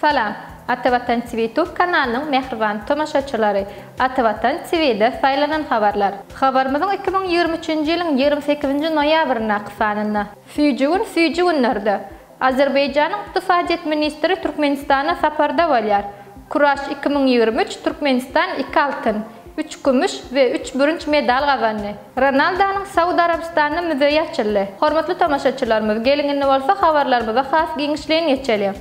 Salam, Atavatan TV YouTube kanalının mehriban tomaşaçıları. Atavatan TV'de saylanan haberler. Habermizin 2023 yılın 28 noyabrına kısanına. Füycügünlerde. Azerbaycan'ın İqtisadiyet Ministri Türkmenistan'a saparda bolyar. Kuraş 2023 Türkmenistan 2 altın, 3 gümüş ve 3 bürünç medal kazandı. Ronaldo'nun Saudi Arabistan'da müzeyi açıldı. Hormatly tamaşaçılarımız, gelingini bolsa haberlerimize has giňişlerini geçelim.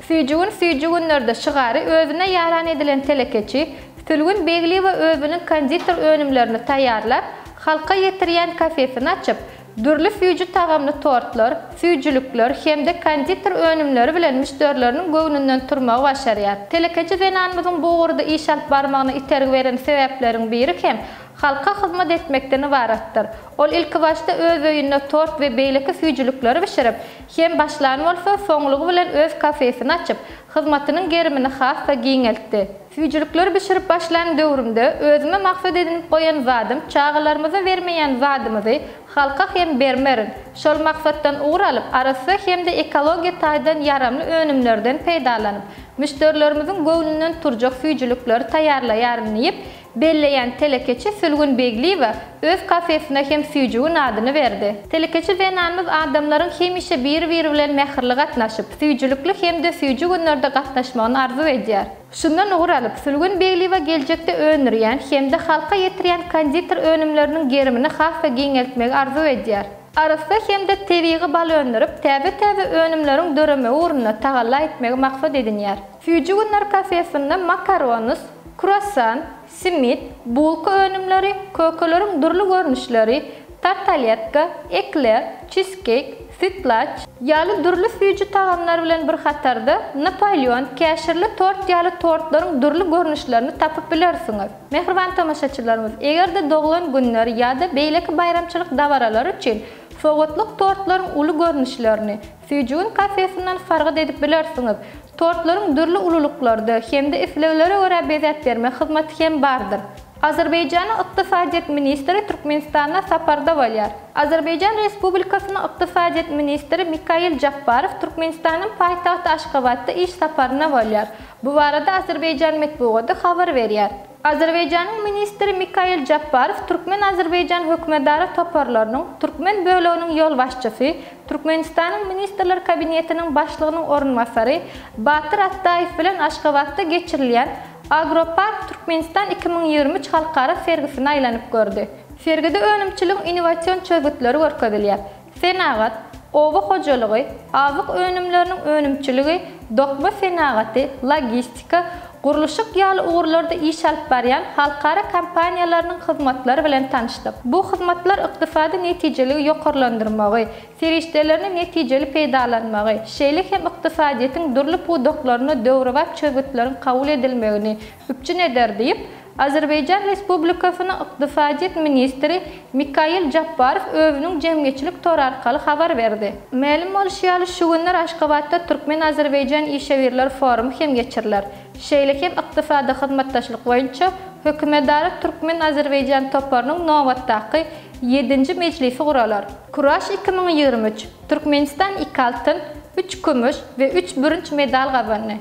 Füycügünlerde şygary özüne yaran edilen telekeçi, Sülgün Begliýewa özünün konditor önümlerini taýýarlap, halka ýetirýän kafesini açyp, dürli füýjü tagamly tortlar, füýjülükler hemde konditor önümleri bilen müşterileriniň göwnünden turmagy başarýar. Telekeçi benanymyzyň bu ugrda iş alyp barmagyna itergi beren sebepleriň biri hem halka hyzmat etmekden ibaratdyr. Ol ilki başda öz öýünde tort we beýleki füýjülükleri bişirip, hem başlany bolsa soňlugy bilen öz kafesini açyp, hyzmatynyň gerimini has we giňeltdi. Füýjülükleri bişirip başlan döwrümde özüme maksat edinip goýan zadym, çağalarymyza bermeýän zadymyzy halka hem bermerin. Şol maksatdan ugur alyp, arasy hemde ekologiýa taýdan yaramly önümlerden peýdalanyp, müşterilerimizin göwnünden turjak füýjülükleri taýýarlaýarlyp, belleyen telekeçi Sülgün Begliýewa öz kafesine hem füýjügün adyny berdi. Telekeçi benanymyz adamlaryň hemişe bir-biri bilen mähirli gatnaşyp, füýjülükli hemde füýjü günlerde gatnaşmagyny arzu edýär. Şundan ugur alyp, Sülgün Begliýewa geljekde önürýän hemde halka ýetirýän konditor önümleriniň gerimini has we giňeltmegi arzu edýär. Arasda hemde tebiği bal öndürüp, täze önümleriň döreme uğruna tagalla etmegi maksat edinýär. Füýjü günler kafesinde makaronus, kruasan, simit, bulka önümleri, kökeleriň durly görnüşleri, tartaletka, ekler, cheesecake, sütlaç, ýaly durly füýjü tagamlar bilen bir hatarda Napoleon, käşirli tort ýaly tortlaryň durly görnüşlerini tapyp bilersiňiz. Mehriban tamaşaçylarymyz, egerde doglan günleri ýa-da beýleki bayramçylyk dawaralar üçin sowgatlyk tortlaryň uly görnüşlerini füýjügün kafesinden fargat edip bilersiňiz. Tortlaryň durly ululuklarda hemde isleglere görä bezat berme hyzmaty hem bardyr. Azerbaycan'ın İqtisadiyet Ministri Türkmenistan'a saparda bolýar. Azerbaycan Respublikasynyň İqtisadiyet Ministri Mikail Jabbarov Türkmenistan'ın paýtagty Aşgabatda iş saparyna bolýar. Bu barada Azerbaycan metbuaty habar berýär. Azerbaycan'ın Ministri Mikail Jabbarov Türkmen-Azerbaycan hökümdary toparlarynyň Türkmen böleginiň ýol başçysy, Türkmenistan'ın Ministrler Kabinetiniň başlygynyň orunmasary Batyr Attaýew bilen Aşgabatda geçirilýän Agropark Türkmenistan 2023 halkara sergisine aýlanyp gördü. Sergide önümçilik innovasiyon çözgütleri görkezilýär. Senagat, owa hojalygy, awyk önümleriniň önümçiligi, dokma senagaty, logistika, guruluşyk ýaly ugrlarda iş alyp barýan halkara kompaniýalarynyň hyzmatlary bilen tanışdyk. Bu hyzmatlar ykdysady netijeligi ýokarlandyrmagy, serişdelerini netijeli peýdalanmagy, şeýle hem ykdysadyýetyň durly pudoklaryny döwrewap çözgütleriň kabul edilmegini üpçün eder diýip Azerbaycan Respublikasynyň İqtisadiyet Ministri Mikail Jabbarov özüniň jemgyýetçilik tor arkaly habar berdi. Ma'lum bolýarly şu günler Aşgabatda Türkmen-Azerbaycan işebirler forumy hem geçiriler. Şeýle hem ykdysady hyzmatdaşlyk boýunça hökümdary Türkmen-Azerbaycan toparynyň nowatdaky 7-nji mejlisi guralar. Kuraş 2023 Türkmenistan 2 altın, 3 gümüş we 3 bürünç medal gazandy.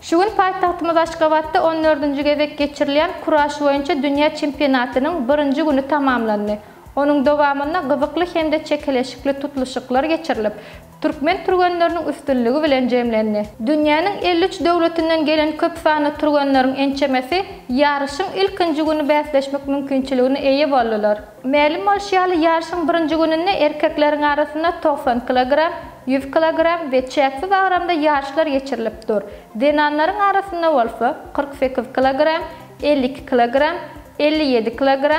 Şu gün paýtagtymyz Aşgabatda 14-nji gezek geçirilýän kuraş boýunça dünýä çempionatynyň 1-nji güni tamamlandy. Onuň dowamynda gyzykly hemde çekeleşikli tutuluşyklar geçirilip, Türkmen turganlarynyň üstünligi bilen jemlendi. Dünýäniň 53 döwletinden gelen köp sany turganlaryň ençemesi ýarışyň ilkinji güni bäsleşmek mümkinçiligine eýe boldylar. Ma'lum bolýarly ýarışyň 1-nji gününde erkekleriň arasynda 90 kg, 100 kg we çäksiz agramda ýarışlar geçirilipdir. Denanlaryň arasynda bolsa 48 kg, 52 kg, 57 kg,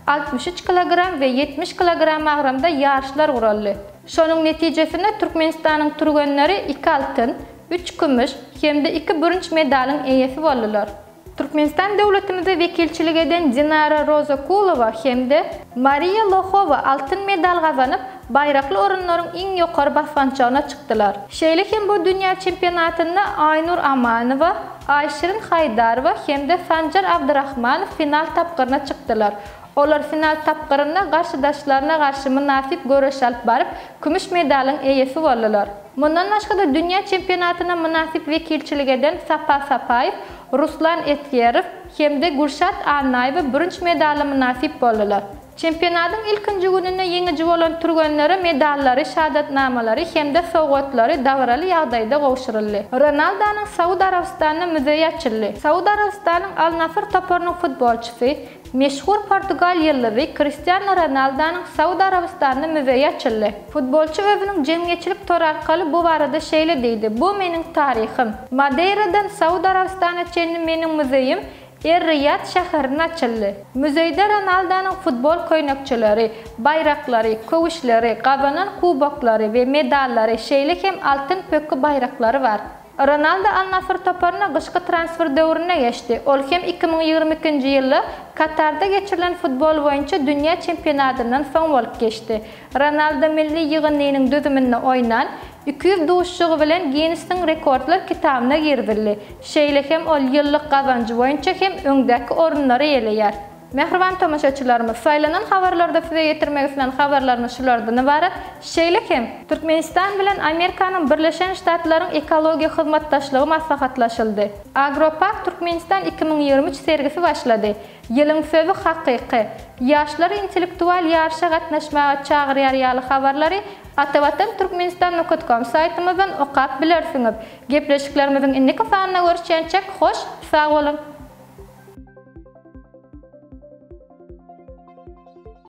63 kg we 70 kg agramda ýarışlar guraldy. Şonuň netijesinde Türkmenistanyň turganlary 2 altın, 3 gümüş hemde 2 bürünç medalyň eýesi boldylar. Türkmenistan döwletimize wekilçilik eden Dinara Rozakulova hemde Maria Lokhova altın medal gazanyp, bayrakly orunlaryň iň ýokary basgançygyna çykdylar. Şeýle hem bu dünýä çempionatynda Aynur Amanowa, Ayşirin Haydarowa hemde Sanjar Abdurrahmanow final tapgyryna çykdylar. Olar final tapqırında qarşıdaşlarına qarşı münasip görüş alıp barıp kümüş medalın eyesi boldular. Bundan başka da dünya çempionatına münasip vekilçilik eden Sapa Sapayev, Ruslan Etkerov hemde Gulşat Annayev birinci medala münasip boldular. Çempionatın ilkinci gününe yenici olan turganları medallari, şahadatnamalari hemde sowgatlary davraly ýagdaýda gowşuruldy. Ronaldo'nun Saudiya Arabistanına müzeyi açıldı. Saudiya Arabistanının Al Nassr toporunun futbolçusu, meşhur Portugal yıldızı Cristiano Ronaldo'nun Saudiya Arabistanına müzeyi açıldı. Futbolçu özünün cemiyetçilik toru arkaly bu barada şeýle diýdi: "Bu meniň taryhym. Madeira'dan Saudiya Arabistanına çenli meniň müzeyim Er-Riyad şäherine açıldı. Müzeyde Ronaldo'nun futbol koýnakçylary, bayraklary, köwüşleri, gabanan kuboklary ve medallary, şeýle hem altın pökkü bayraklary var." Ronaldo Al Nassr toporuna gışky transfer döwrüne geçti. Ol hem 2022-nji ýylda Katarda geçirilen futbol boýunça dünya çempionatyndan soň bolup geçdi. Ronaldo milli ýygynynyň düzüminde oýnan 200 duşşugy bilen Guinness'in rekordlar kitabyna girdildi. Şeýle hem ol ýyllyk gazanjy boýunça hem öňdäki orunlary ýeleýär. Mehriban tomaşaçylarymyz, saýlanan habarlarda size ýetirmek islen habarlaryny şulardan ibaret. Şeýle hem Türkmenistan bilen Amerikanyň Birleşen Ştatlaryň ekologiýa hyzmatdaşlygy maslahatlaşyldy. Agropark Türkmenistan 2023 sergisi başlady. Ýylyň sözü hakyky. Ýaşlar intellektual ýarşa gatnaşmaga çagyrýar ýaly habarlary atawatan.turkmenistan.com saýtymyzdan okap bilersiňiz. Gepleşiklerimiziň indiki sanyna görüşýänçek hoş, sag bolun.